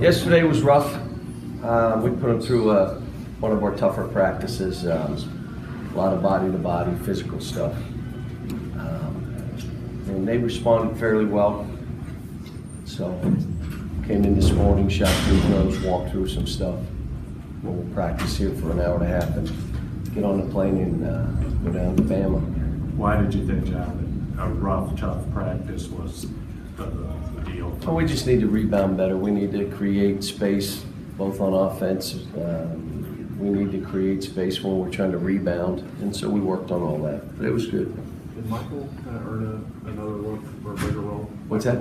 Yesterday was rough. We put them through one of our tougher practices. A lot of body-to-body physical stuff. And they responded fairly well. So came in this morning, shot 3 drills, walked through some stuff. We'll practice here for an hour and a half and get on the plane and go down to Bama. Why did you think, John, that a rough, tough practice was the deal? Well, we just need to rebound better. We need to create space, both on offense. We need to create space when we're trying to rebound, and so we worked on all that. But it was good. Did Michael kind of earn another look or a bigger role? What's that?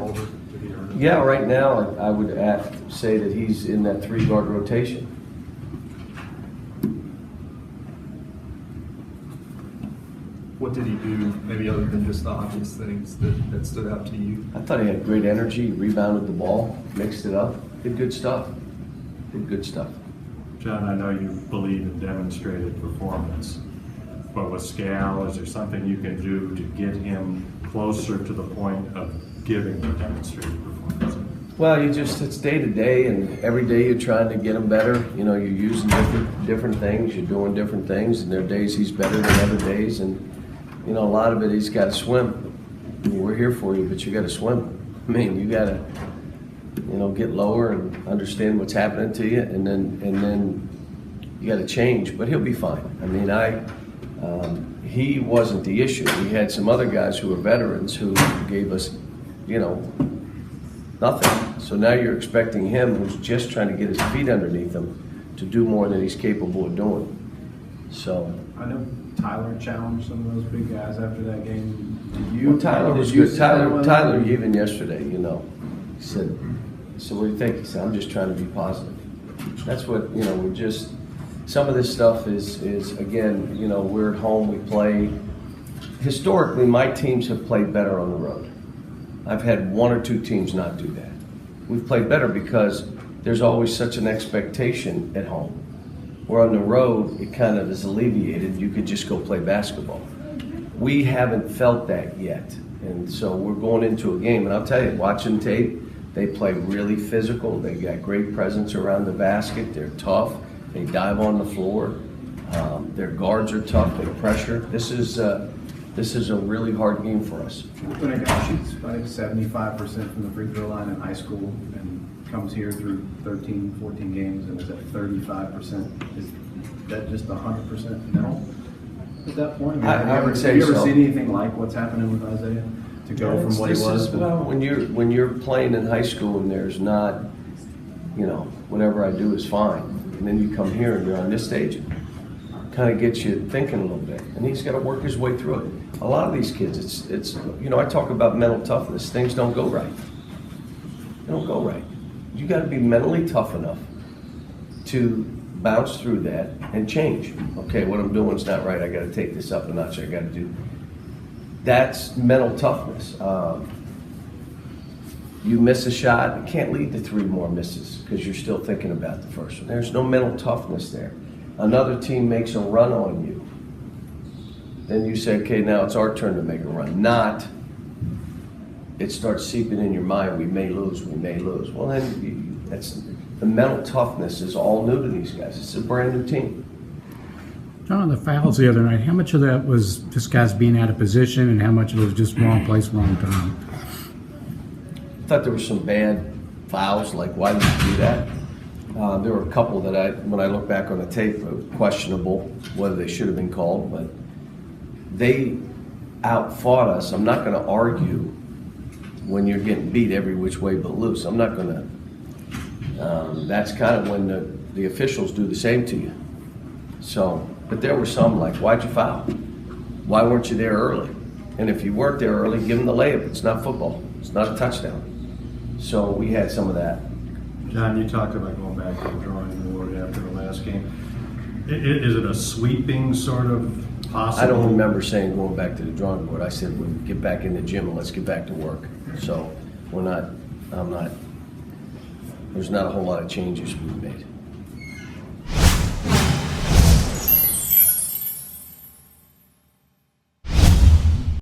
Did he earn it? Yeah, right now I would say that he's in that 3-guard rotation. What did he do, maybe other than just the obvious things that stood out to you? I thought he had great energy. He rebounded the ball, mixed it up, did good stuff. Did good stuff. John, I know you believe in demonstrated performance, but with Scal, is there something you can do to get him closer to the point of giving the demonstrated performance? Well, it's day to day, and every day you're trying to get him better. You know, you're using different things, you're doing different things, and there are days he's better than other days, and you know, a lot of it he's got to swim. I mean, we're here for you, but you got to swim. I mean, you got to, you know, get lower and understand what's happening to you, and then you got to change. But he'll be fine. I mean, he wasn't the issue. We had some other guys who were veterans who gave us, you know, nothing. So now you're expecting him, who's just trying to get his feet underneath him, to do more than he's capable of doing. So I know Tyler challenged some of those big guys after that game. Did you? Well, Tyler was good. Tyler, even yesterday, you know, he said, "So what do you think?" He said, "I'm just trying to be positive." That's what, you know. We're just, some of this stuff is again, you know, we're at home. We play. Historically, my teams have played better on the road. I've had 1 or 2 teams not do that. We've played better because there's always such an expectation at home. Where on the road, it kind of is alleviated. You could just go play basketball. We haven't felt that yet. And so we're going into a game. And I'll tell you, watching tape, they play really physical. They got great presence around the basket. They're tough. They dive on the floor. Their guards are tough. They pressure. This is a really hard game for us. When a guy shoots like 75% from the free throw line in high school and comes here through 13, 14 games and is at 35%, is that just 100% mental at that point? I would say so. Have you ever seen anything like what's happening with Isaiah to go from what he was? Well, when you're playing in high school and there's not, you know, whatever I do is fine, and then you come here and you're on this stage, it kind of gets you thinking a little bit, and he's got to work his way through it. A lot of these kids, it's you know, I talk about mental toughness. Things don't go right. They don't go right. You got to be mentally tough enough to bounce through that and change. Okay, what I'm doing is not right. I got to take this up a notch. I got to do. That's mental toughness. You miss a shot, it can't lead to 3 more misses because you're still thinking about the first one. There's no mental toughness there. Another team makes a run on you. Then you say, okay, now it's our turn to make a run. Not, it starts seeping in your mind, we may lose, we may lose. Well, then that's, the mental toughness is all new to these guys. It's a brand new team. John, the fouls the other night, how much of that was just guys being out of position and how much of it was just wrong place, wrong time? I thought there were some bad fouls, like why did you do that? There were a couple that when I look back on the tape, were questionable whether they should have been called, but they outfought us. I'm not going to argue when you're getting beat every which way but loose. I'm not going to. That's kind of when the officials do the same to you. So, but there were some like, why'd you foul? Why weren't you there early? And if you weren't there early, give them the layup. It's not football. It's not a touchdown. So we had some of that. John, you talked about going back to the drawing board after the last game. Is it a sweeping sort of possible? I don't remember saying going back to the drawing board. I said, we'll get back in the gym and let's get back to work. So there's not a whole lot of changes we've made.